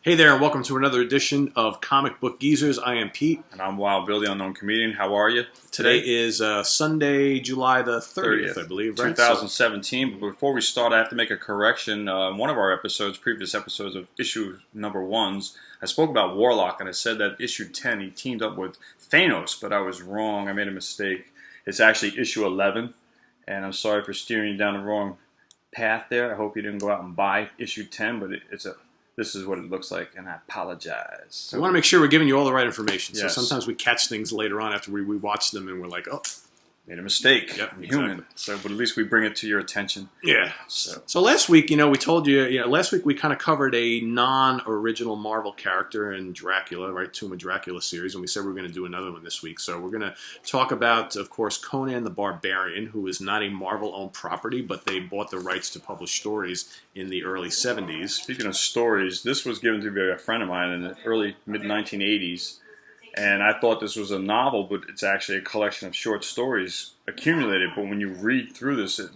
Hey there, and welcome to another edition of Comic Book Geezers. I am Pete. And I'm Wild Bill, the Unknown Comedian. How are you? Today is Sunday, July the 30th, I believe, right? 2017. But before we start, I have to make a correction. One of our previous episodes of issue number 1s, I spoke about Warlock, and I said that issue 10, he teamed up with Thanos, but I was wrong. I made a mistake. It's actually issue 11, and I'm sorry for steering you down the wrong path there. I hope you didn't go out and buy issue 10, but this is what it looks like, and I apologize. So we want to make sure we're giving you all the right information. Yes. So sometimes we catch things later on after we watch them, and we're like, oh. Made a mistake. Yep, I'm exactly. human. So, but at least we bring it to your attention. Yeah. So last week, we told you, last week we kind of covered a non-original Marvel character in Dracula, right? Tomb of Dracula series, and we said we were going to do another one this week. So we're going to talk about, of course, Conan the Barbarian, who is not a Marvel-owned property, but they bought the rights to publish stories in the early 70s. Speaking of stories, this was given to me by a friend of mine in the early, mid-1980s. And I thought this was a novel, but it's actually a collection of short stories accumulated. But when you read through this, it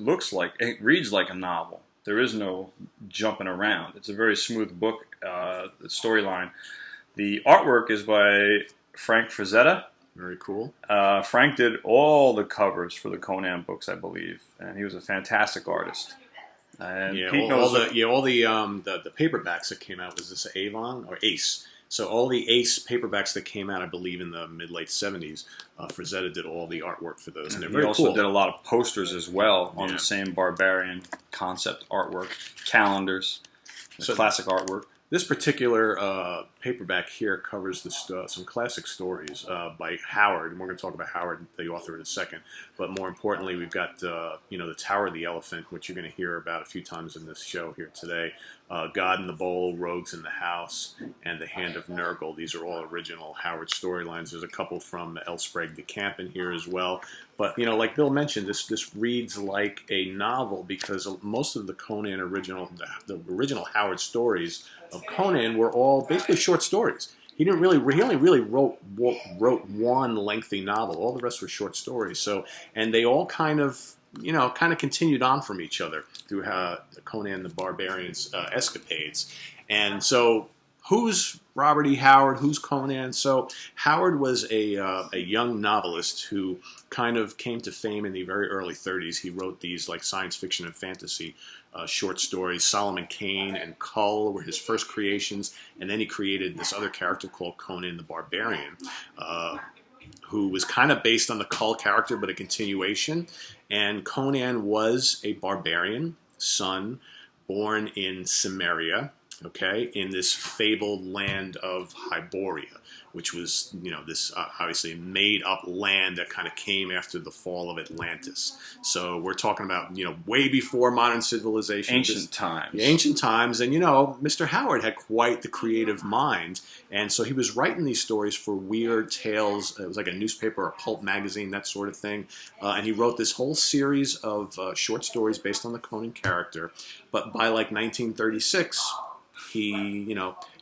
reads like a novel. There is no jumping around. It's a very smooth book, the storyline. The artwork is by Frank Frazetta. Very cool. Frank did all the covers for the Conan books, I believe, and he was a fantastic artist. And all the paperbacks that came out, was this Avon or Ace? So all the Ace paperbacks that came out, I believe, in the mid-late 70s, Frazetta did all the artwork for those. And they're very cool. He also did a lot of posters as well on the same Barbarian concept artwork, calendars, classic artwork. This particular paperback here covers some classic stories by Howard, and we're going to talk about Howard, the author, in a second. But more importantly, we've got the Tower of the Elephant, which you're going to hear about a few times in this show here today. God in the Bowl, Rogues in the House, and The Hand of Nurgle. These are all original Howard storylines. There's a couple from Elsprague de Camp in here as well. But, like Bill mentioned, this reads like a novel because most of the Conan the original Howard stories of Conan were all basically short stories. He only really wrote one lengthy novel. All the rest were short stories. So, and they all kind of continued on from each other through Conan the Barbarian's escapades. And so, who's Robert E. Howard? Who's Conan? So, Howard was a young novelist who kind of came to fame in the very early 30s. He wrote these like science fiction and fantasy short stories. Solomon Kane and Kull were his first creations, and then he created this other character called Conan the Barbarian, who was kind of based on the Kull character, but a continuation. And Conan was a barbarian son born in Cimmeria, in this fabled land of Hyboria, which was, this obviously made-up land that kind of came after the fall of Atlantis. So we're talking about, way before modern civilization. Ancient times. Ancient times. And, Mr. Howard had quite the creative mind. And so he was writing these stories for Weird Tales. It was like a newspaper or a pulp magazine, that sort of thing. And he wrote this whole series of short stories based on the Conan character. But by, 1936...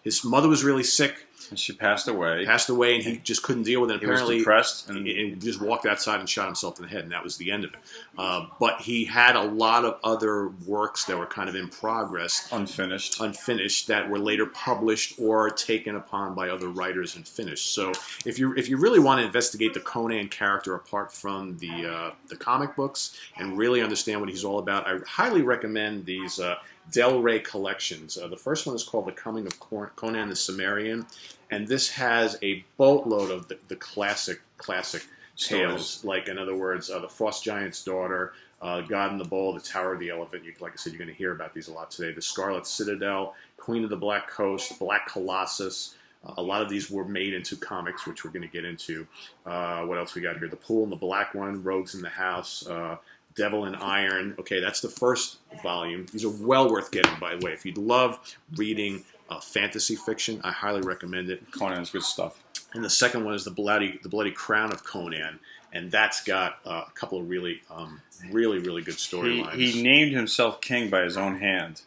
his mother was really sick. And she passed away. And he just couldn't deal with it. Apparently, he was depressed. And just walked outside and shot himself in the head, and that was the end of it. But he had a lot of other works that were kind of in progress. Unfinished, that were later published or taken upon by other writers and finished. So if you really want to investigate the Conan character apart from the comic books and really understand what he's all about, I highly recommend these Del Rey collections. The first one is called The Coming of Conan the Cimmerian, and this has a boatload of the classic tales. Like, in other words, The Frost Giant's Daughter, God in the Bowl, The Tower of the Elephant. Like I said, you're going to hear about these a lot today. The Scarlet Citadel, Queen of the Black Coast, Black Colossus. A lot of these were made into comics, which we're going to get into. What else we got here? The Pool and the Black One, Rogues in the House, Devil in Iron. Okay, that's the first volume. These are well worth getting, by the way. If you'd love reading fantasy fiction, I highly recommend it. Conan's good stuff. And the second one is the Bloody Crown of Conan, and that's got a couple of really good storylines. He named himself king by his own hand.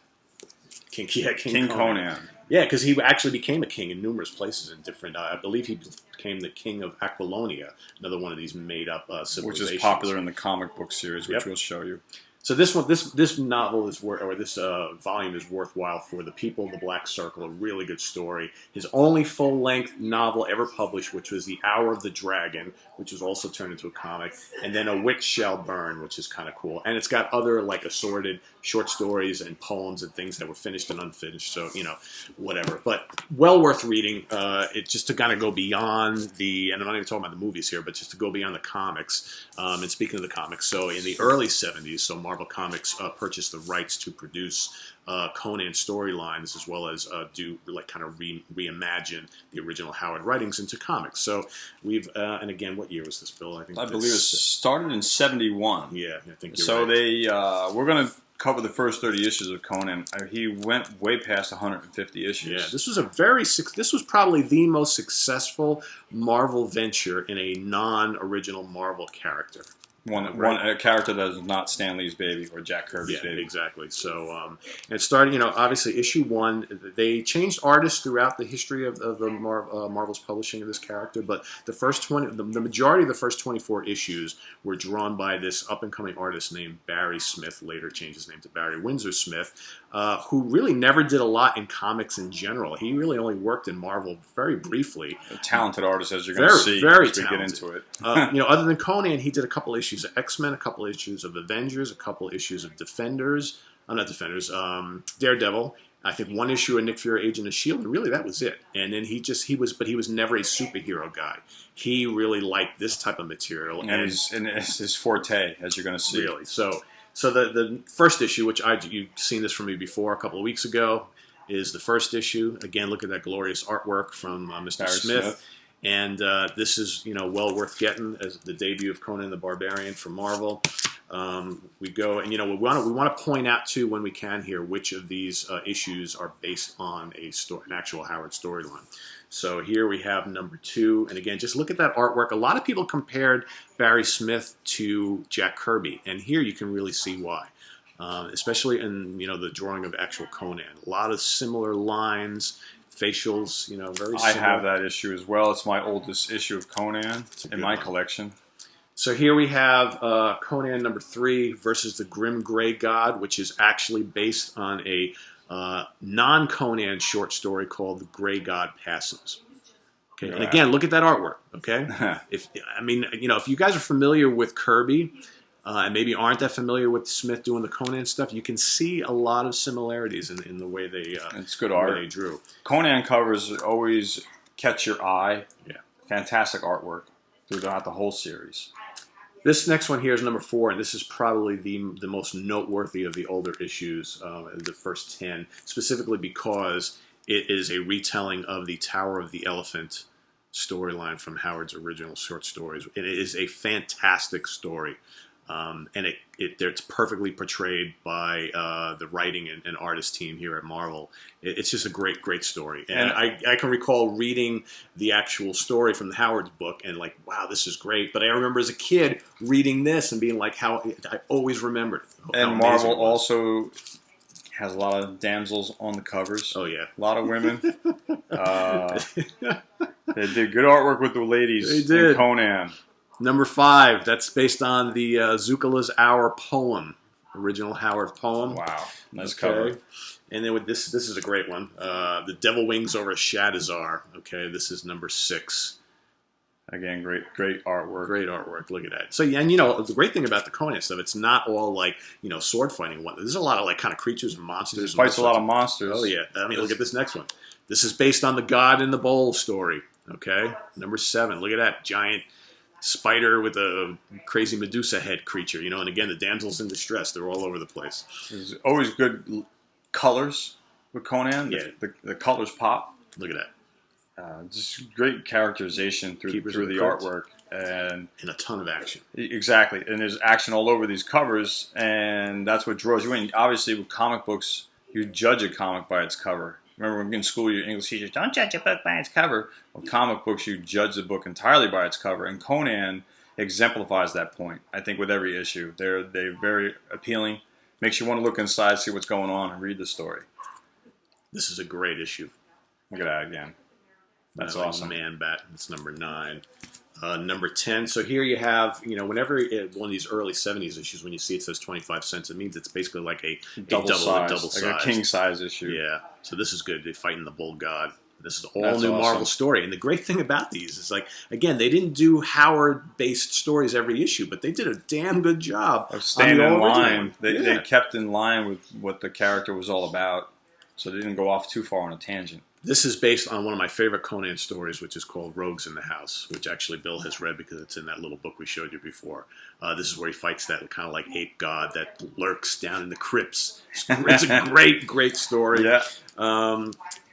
King Conan. Yeah, because he actually became a king in numerous places in different... I believe he became the king of Aquilonia, another one of these made-up civilizations. Which is popular in the comic book series, which we'll show you. So this novel is this volume is worthwhile for The People of the Black Circle. A really good story. His only full-length novel ever published, which was The Hour of the Dragon, which was also turned into a comic, and then A Witch Shall Burn, which is kind of cool. And it's got other like assorted short stories and poems and things that were finished and unfinished. So whatever. But well worth reading. It just to kind of go beyond and I'm not even talking about the movies here, but just to go beyond the comics. And speaking of the comics, so in the early '70s, so Marvel Comics purchased the rights to produce Conan storylines, as well as reimagine the original Howard writings into comics. So we've and again, what year was this, Bill? I believe it started in '71. Yeah, I think you're so right. We're going to cover the first 30 issues of Conan. He went way past 150 issues. Yeah, this was probably the most successful Marvel venture in a non-original Marvel character. A character that is not Stan Lee's baby or Jack Kirby's baby. Exactly. So it started, obviously issue 1. They changed artists throughout the history of the Marvel's publishing of this character, but the majority of the first 24 issues were drawn by this up-and-coming artist named Barry Smith, later changed his name to Barry Windsor Smith, who really never did a lot in comics in general. He really only worked in Marvel very briefly. A talented artist, as you're going to see as we get into it. Other than Conan, he did a couple issues of X-Men, a couple issues of Avengers, a couple issues of Daredevil. I think one issue of Nick Fury, Agent of S.H.I.E.L.D., and really that was it. And then he was never a superhero guy. He really liked this type of material. And it's his forte, as you're going to see. Really. So the first issue, which you've seen this from me before a couple of weeks ago, is the first issue. Again, look at that glorious artwork from Mr. Barry Smith. And this is, well worth getting as the debut of Conan the Barbarian from Marvel. We go, and we want to point out too, when we can here, which of these issues are based on an actual Howard storyline. So here we have number 2, and again, just look at that artwork. A lot of people compared Barry Smith to Jack Kirby, and here you can really see why. Especially in the drawing of actual Conan, a lot of similar lines. Facials, very similar. I have that issue as well. It's my oldest issue of Conan in my collection. So here we have Conan number 3 versus the Grim Grey God, which is actually based on a non-Conan short story called The Grey God Passes. Okay, and again, look at that artwork. Okay, if you guys are familiar with Kirby. And maybe aren't that familiar with Smith doing the Conan stuff, you can see a lot of similarities in the way they it's good art. They drew. Conan covers always catch your eye. Yeah, fantastic artwork throughout the whole series. This next one here is number 4, and this is probably the most noteworthy of the older issues, the first 10, specifically because it is a retelling of the Tower of the Elephant storyline from Howard's original short stories. It is a fantastic story. And it's perfectly portrayed by the writing and artist team here at Marvel. It's just a great story. And I can recall reading the actual story from the Howard's book and like, wow, this is great. But I remember as a kid reading this and being like, how I always remembered it. And Marvel also has a lot of damsels on the covers. Oh, yeah. A lot of women. They did good artwork with the ladies in Conan. Number 5, that's based on the Zucala's Hour poem, original Howard poem. Wow, nice cover. And then with this is a great one. The Devil Wings over Shadazar. Okay, this is number 6. Again, great artwork. Great artwork. Look at that. So, and the great thing about the Conan stuff, it's not all like sword fighting. There's a lot of like kind of creatures and monsters. He fights a lot of monsters. Oh yeah. Look at this next one. This is based on the God in the Bowl story. Okay, number 7. Look at that giant spider with a crazy Medusa head creature, and again, the damsels in distress, they're all over the place. There's always good colors with Conan. Yeah. The colors pop. Look at that. Just great characterization through the artwork. And a ton of action. Exactly. And there's action all over these covers, and that's what draws you in. Obviously, with comic books, you judge a comic by its cover. Remember in school, your English teachers, don't judge a book by its cover. With comic books, you judge the book entirely by its cover. And Conan exemplifies that point, I think, with every issue. They're very appealing. Makes you want to look inside, see what's going on, and read the story. This is a great issue. Look at that again. That's awesome. Man Bat, it's number 9. Number 10. So here you have, whenever one of these early 70s issues, when you see it says 25 cents, it means it's basically like a double size. Like a king size issue. Yeah. So this is good. They're fighting the bull god. This is all That's new awesome. Marvel story. And the great thing about these is, like, again, they didn't do Howard-based stories every issue, but they did a damn good job of staying in line. They kept in line with what the character was all about, so they didn't go off too far on a tangent. This is based on one of my favorite Conan stories, which is called Rogues in the House, which actually Bill has read because it's in that little book we showed you before. This is where he fights that kind of like ape god that lurks down in the crypts. It's a great, great story. Yeah.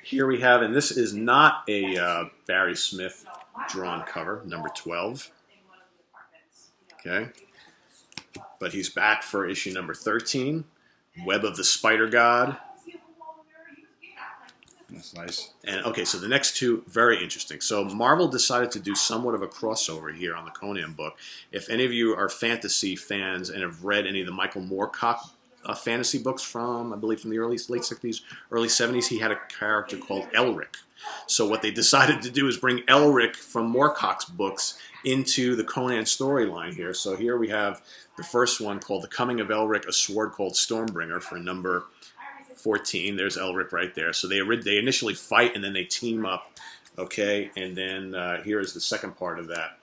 Here we have, and this is not a Barry Smith drawn cover, number 12. Okay. But he's back for issue number 13, Web of the Spider God. That's nice. And okay, so the next two, very interesting. So Marvel decided to do somewhat of a crossover here on the Conan book. If any of you are fantasy fans and have read any of the Michael Moorcock fantasy books from, I believe, from the late 60s, early 70s, he had a character called Elric. So what they decided to do is bring Elric from Moorcock's books into the Conan storyline here. So here we have the first one called The Coming of Elric, a sword called Stormbringer for number 14. There's Elric right there. So they initially fight and then they team up. Okay, and then here is the second part of that.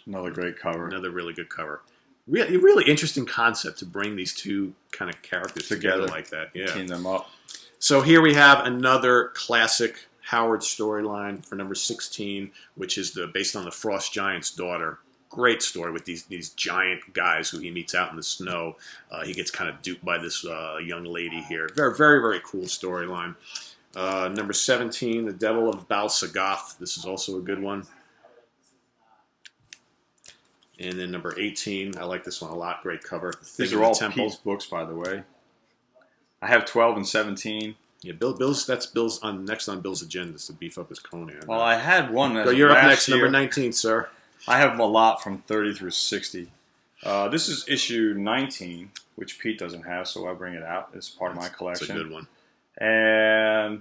Another great cover. Another really good cover. Really, really interesting concept to bring these two kind of characters together like that. Yeah, team them up. So here we have another classic Howard storyline for number 16, which is based on the Frost Giant's daughter. Great story with these giant guys who he meets out in the snow. He gets kind of duped by this young lady here. Very, very, very cool storyline. Number 17, The Devil of Baal Sagoth. This is also a good one. And then number 18, I like this one a lot. Great cover. These are all Pete's books, by the way. I have 12 and 17. Yeah, that's Bill's next on Bill's agenda is to beef up his Conan. Well, I had one. So you're up next, number 19, sir. I have a lot from 30 through 60. This is issue 19, which Pete doesn't have, so I bring it out. It's part of my collection. It's a good one. And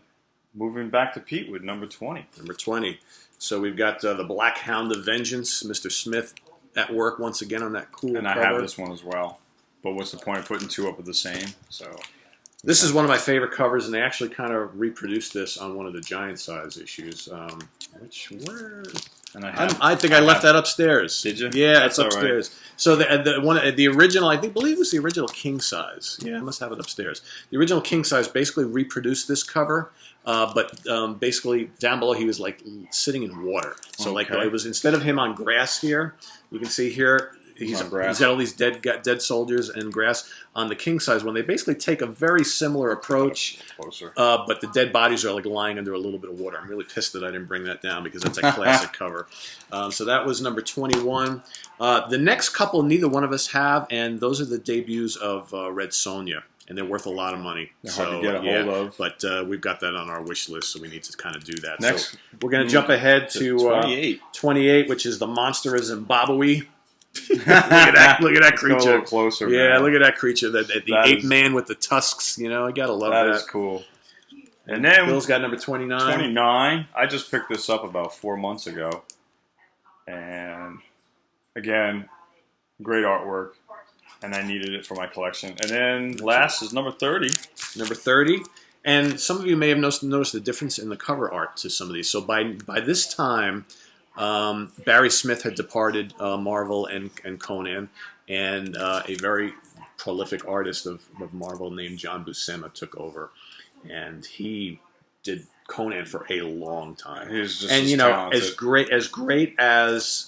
moving back to Pete with number 20. Number 20. So we've got the Black Hound of Vengeance, Mr. Smith at work once again on that cool and cover. I have this one as well. But what's the point of putting two up with the same? So this is one of my favorite covers, and they actually kind of reproduced this on one of the giant size issues. And I think I left that upstairs. Did you? Yeah, it's That's upstairs. Right. So the original, I believe it was the original king size. Yeah, I must have it upstairs. The original king size basically reproduced this cover, but basically down below he was like sitting in water. So like it was, instead of him on grass here, you can see here he's got all these dead soldiers and grass. On the king size one, they basically take a very similar approach, but the dead bodies are like lying under a little bit of water. I'm really pissed that I didn't bring that down because that's a classic cover. So that was number 21. The next couple, neither one of us have, and those are the debuts of Red Sonja, and they're worth a lot of money. They're hard to get a hold of. But we've got that on our wish list, so we need to kind of do that. Next, so we're going to jump ahead to 28, which is the Monster of Zimbabwe. look at that creature. Go a little closer. Yeah, man. Look at that creature. The ape man with the tusks. I gotta love that. That is cool. And then Bill's got number 29. 29. I just picked this up about 4 months ago, and again, great artwork, and I needed it for my collection. And then last is number 30. Number 30. And some of you may have noticed the difference in the cover art to some of these. So by this time, Barry Smith had departed Marvel and Conan, and a very prolific artist of Marvel named John Buscema took over, and he did Conan for a long time. He's just as great as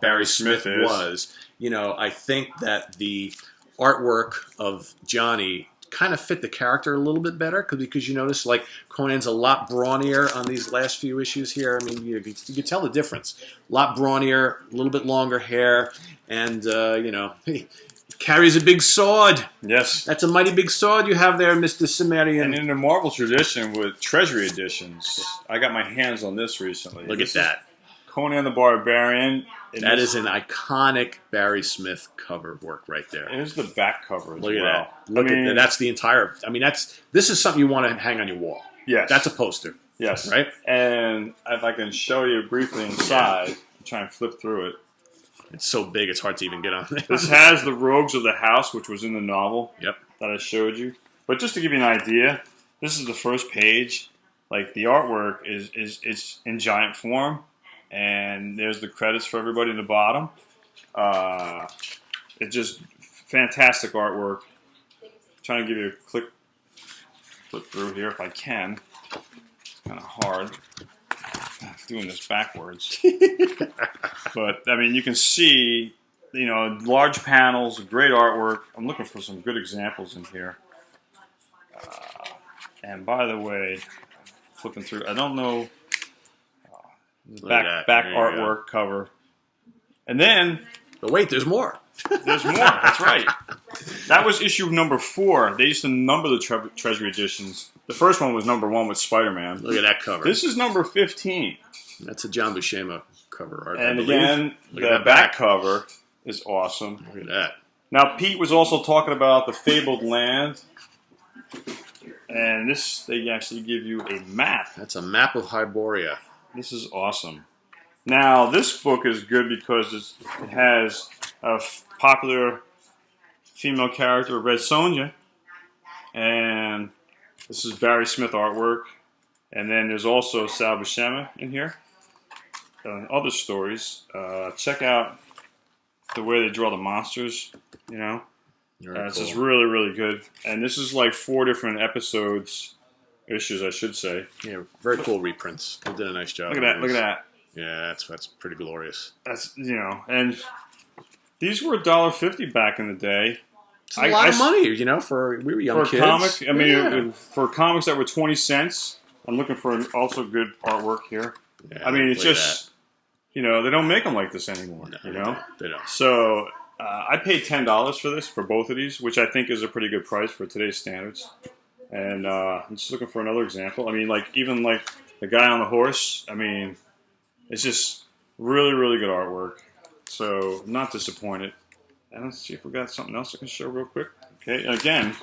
Barry Smith was, I think that the artwork of Johnny kind of fit the character a little bit better because you notice like Conan's a lot brawnier on these last few issues here. I mean, you can tell the difference. A lot brawnier, a little bit longer hair, and he carries a big sword. Yes, that's a mighty big sword you have there, Mr. Cimmerian. And in the Marvel tradition with Treasury Editions, I got my hands on this recently. Look at that, Conan the Barbarian. That is an iconic Barry Smith cover work right there. Here's the back cover as well. Look at that. Look at that. That's the entire. I mean, this is something you want to hang on your wall. Yes, that's a poster. Yes, right. And if I can show you briefly inside, Try and flip through it. It's so big, it's hard to even get on there. This has the Rogues of the House, which was in the novel. Yep. That I showed you. But just to give you an idea, this is the first page. Like, the artwork is in giant form, and there's the credits for everybody in the bottom. It's just fantastic artwork. Trying to give you a flip through here if I can. It's kind of hard. I'm doing this backwards. But, I mean, you can see, you know, large panels, great artwork. I'm looking for some good examples in here. And by the way, flipping through, I don't know, back artwork cover. And then... But wait, there's more. There's more, that's right. That was issue number 4. They used to number the Treasury Editions. The first one was number 1 with Spider-Man. Look at that cover. This is number 15. That's a John Buscema cover art. And again, the back cover is awesome. Look at that. Now, Pete was also talking about the Fabled Land. And this, they actually give you a map. That's a map of Hyboria. This is awesome. Now, this book is good because it has a popular female character, Red Sonja. And this is Barry Smith artwork. And then there's also Sal Buscema in here. Other stories. Check out the way they draw the monsters, you know. It's just really, really good. And this is like 4 different issues, I should say. Yeah, very cool reprints. They did a nice job. Look at that, look at that. Yeah, that's pretty glorious. That's, you know, and these were $1.50 back in the day. It's a lot of money, you know, we were young kids. For a comic, for comics that were 20 cents, I'm looking for also good artwork here. Yeah, I mean, it's just, you know, they don't make them like this anymore, you know? They don't. So, I paid $10 for this, for both of these, which I think is a pretty good price for today's standards. And I'm just looking for another example. I mean, like, even like the guy on the horse, I mean, it's just really, really good artwork. So, I'm not disappointed. And let's see if we got something else I can show real quick. Okay, again,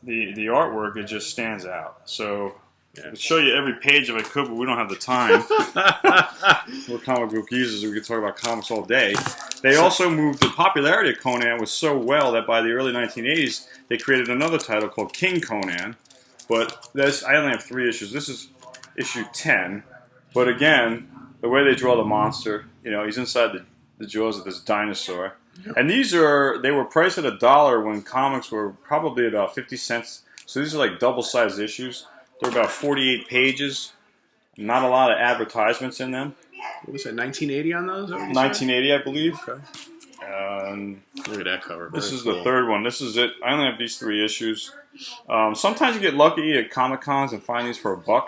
the artwork, it just stands out. So, I could show you every page if I could, but we don't have the time. We're comic book users, we could talk about comics all day. They also moved, the popularity of Conan was so well that by the early 1980s, they created another title called King Conan. But I only have 3 issues. This is issue 10. But again, the way they draw the monster, you know, he's inside the jaws of this dinosaur. And they were priced at $1 when comics were probably about 50 cents. So these are like double-sized issues. They're about 48 pages. Not a lot of advertisements in them. What was that, 1980 on those? 1980, I believe. Okay. Look at that cover. This is the 3rd one. This is it. I only have these 3 issues. Sometimes you get lucky at Comic-Cons and find these for $1.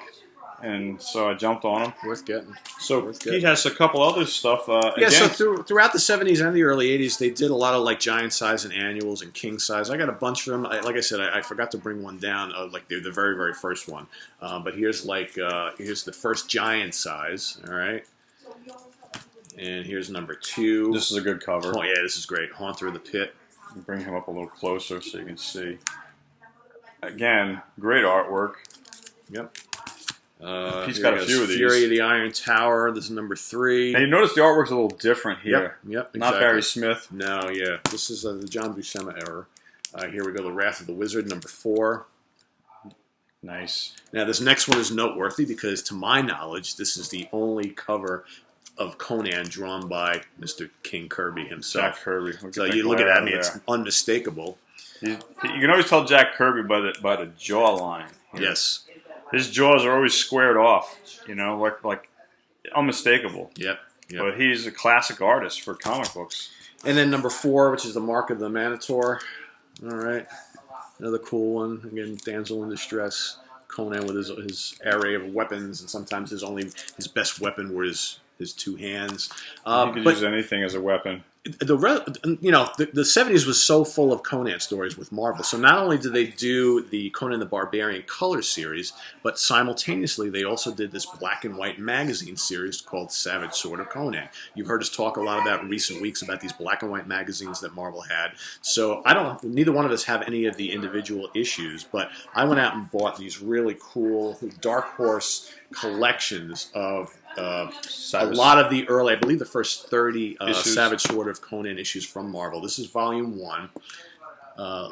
And so I jumped on them. Worth getting. So Pete has a couple other stuff. Yeah, so throughout the 70s and the early 80s, they did a lot of like giant size and annuals and king size. I got a bunch of them. Like I said, I forgot to bring one down, like the very, very first one. But here's here's the first giant size, all right? And here's number 2. This is a good cover. Oh, yeah, this is great. Haunter of the Pit. Bring him up a little closer so you can see. Again, great artwork. Yep. He's got a few of these. Fury of the Iron Tower. This is number 3. And you notice the artwork's a little different here. Yep, exactly. Not Barry Smith. No, yeah. This is the John Buscema era. Here we go. The Wrath of the Wizard, number 4. Nice. Now, this next one is noteworthy because, to my knowledge, this is the only cover of Conan drawn by Mr. King Kirby himself. Jack Kirby. So you look at that, I mean, it's unmistakable. You can always tell Jack Kirby by the jawline. Yes. His jaws are always squared off, you know, like unmistakable. Yep. But he's a classic artist for comic books. And then number 4, which is the Mark of the Minotaur. All right. Another cool one. Again, damsel in distress. Conan with his array of weapons, and sometimes his best weapon were his 2 hands. He could use anything as a weapon. The 70s was so full of Conan stories with Marvel. So not only did they do the Conan the Barbarian color series, but simultaneously they also did this black and white magazine series called Savage Sword of Conan. You've heard us talk a lot about in recent weeks about these black and white magazines that Marvel had. So neither one of us have any of the individual issues, but I went out and bought these really cool Dark Horse collections of a Savage. lot of the early, I believe the first 30 Issues. Savage Sword of Conan issues from Marvel. This is volume 1.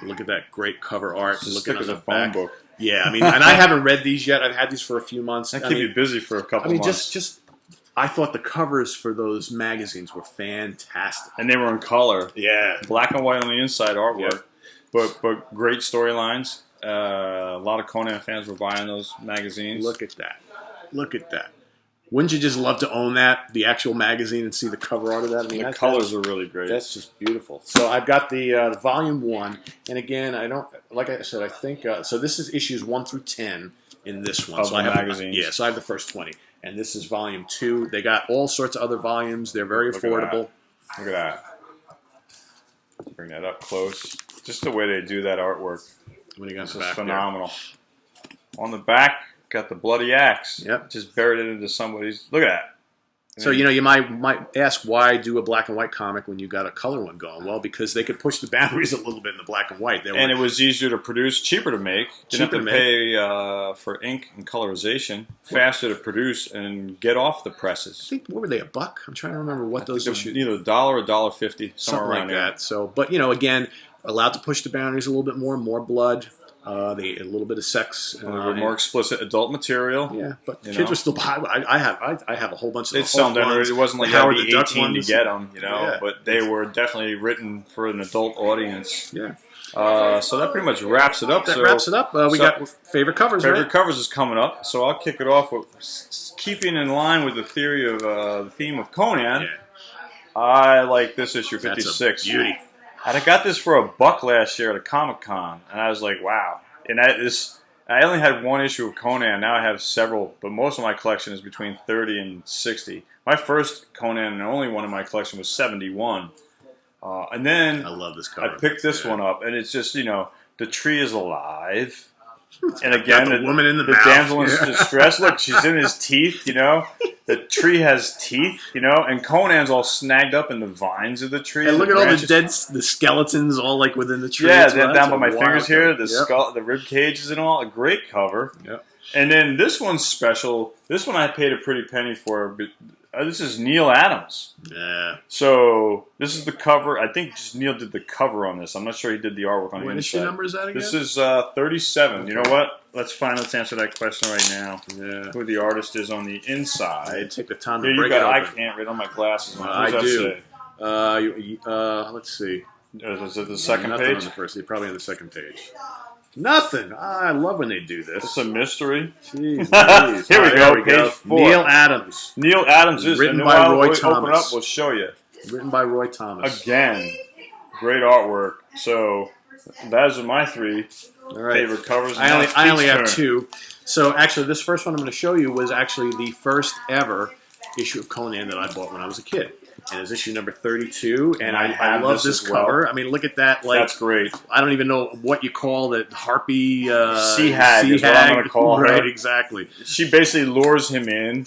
Look at that great cover art. It's as Looking thick on as the a phone back. book. Yeah, I mean, and I haven't read these yet. I've had these for a few months. That keep you busy for a couple months. just I thought the covers for those magazines were fantastic. And they were in color. Yeah. Black and white on the inside artwork. Yeah. But great storylines. A lot of Conan fans were buying those magazines. Look at that. Look at that. Wouldn't you just love to own that, the actual magazine, and see the cover art of that? I mean, the colors are really great. That's just beautiful. So I've got the volume 1, and again, I don't, like I said, I think, so this is issues 1 through 10 in this one. Of so the I have magazines. Yeah, so I have the first 20, and this is volume 2. They got all sorts of other volumes. They're very Look at affordable. Look at that. Bring that up close. Just the way they do that artwork. What do you got This in is the back phenomenal. On the back, got the bloody axe. Yep. Just buried it into somebody's. Look at that. So, you might ask, why do a black and white comic when you got a color one going? Well, because they could push the boundaries a little bit in the black and white. And it was easier to produce, cheaper to make. Didn't Cheaper have to to pay for ink and colorization. Faster to produce and get off the I presses. think, what were they, $1? I'm trying to remember what those issues. Either $1 or $1.50, somewhere Something around like there. that. So, but again, allowed to push the boundaries a little bit more blood, a little bit of sex, A little more explicit adult material. yeah. But You kids know? were still buying. I have a whole bunch of They'd the sell Hulk them. ones, It wasn't like the you had Howard to the be Duck 18 to ones. get them, Yeah. But they were definitely written for an adult audience. Yeah, So that pretty much wraps it up. that wraps it up. We got favorite covers. Favorite Right? covers is coming up, so I'll kick it off with keeping in line with the theory of the theme of Conan. Yeah, I like this issue that's 56. a beauty. And I got this for $1 last year at a Comic-Con, and I was like, wow. And I only had one issue of Conan. Now I have several, but most of my collection is between 30 and 60. My first Conan and only one in my collection was 71. And then I love this cover. I picked this one up, and it's just, the tree is alive. And got again, the woman in the the mouth. damsel in Yeah. distress. Look, she's in his teeth, The tree has teeth, and Conan's all snagged up in the vines of the tree. And look at all branches. the skeletons all like within the tree. Yeah, as well. down That's by a my wild fingers here, cover. the Yep. skull, the rib cages and all. A great cover. Yep. And then this one's special. This one I paid a pretty penny for. But, this is Neil Adams. Yeah. So this is the cover. I think just Neil did the cover on this. I'm not sure he did the artwork on the What inside. issue number is that again? This is 37. You know what? Let's answer that question right now. Yeah. Who the artist is on the I inside. take the time Here to you break go. it I open. can't read on my glasses. What I does that do. say? Let's see. Is it the second Nothing page? on the first. Probably on the second page. Nothing. I love when they do this. It's a mystery. Jeez, Here we There go, page 4. Neil Adams, Neil Adams is Written and by while Roy we open Thomas. up, we'll show you written by Roy Thomas. again. Great artwork. So those are my 3 All right. favorite covers. I Now only, it's I only Pete's have turn. 2. So actually, this first one I'm going to show you was actually the first ever issue of Conan that I bought when I was a kid. And it's issue number 32, and I I have love this this as well. cover. I mean, look at that. Like, That's great. I don't even know what you call the harpy. Sea hag is what I'm going to call her. Right, exactly. She basically lures him in,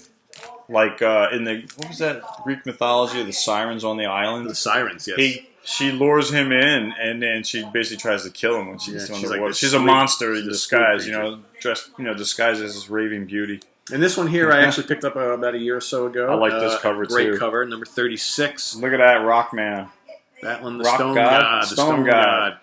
like in the what was that Greek mythology of the sirens on the island? The sirens, yes. She lures him in, and then she basically tries to kill him when she's Yeah, on she's the like water. this She's a sweet- monster in she's a disguise, sweet creature. dressed, disguised as this raving beauty. And this one here I actually picked up about a year or so ago. I like this cover, great too. cover, number 36. Look at that rock man, That one, the Rock Stone God? God. The Stone Stone God. God.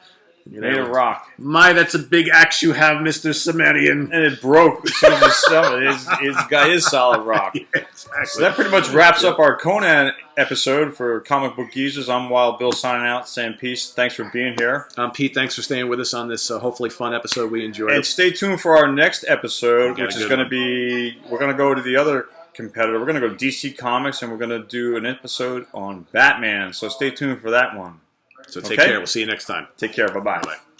You made know, of rock, My, that's a big axe you have, Mr. Sumerian. and it broke some of his stuff. His guy is solid rock. Yeah, exactly. So that pretty much wraps up our Conan episode for Comic Book Geezers. I'm Wild Bill signing out, saying peace. Thanks for being here. Pete, thanks for staying with us on this hopefully fun episode. We enjoyed And it. stay tuned for our next episode, We got a which is good going to one. be, we're going to go to the other competitor. We're going to go to DC Comics, and we're going to do an episode on Batman. So stay tuned for that one. So take Okay. care. We'll see you next time. Take care. Bye-bye. Bye-bye.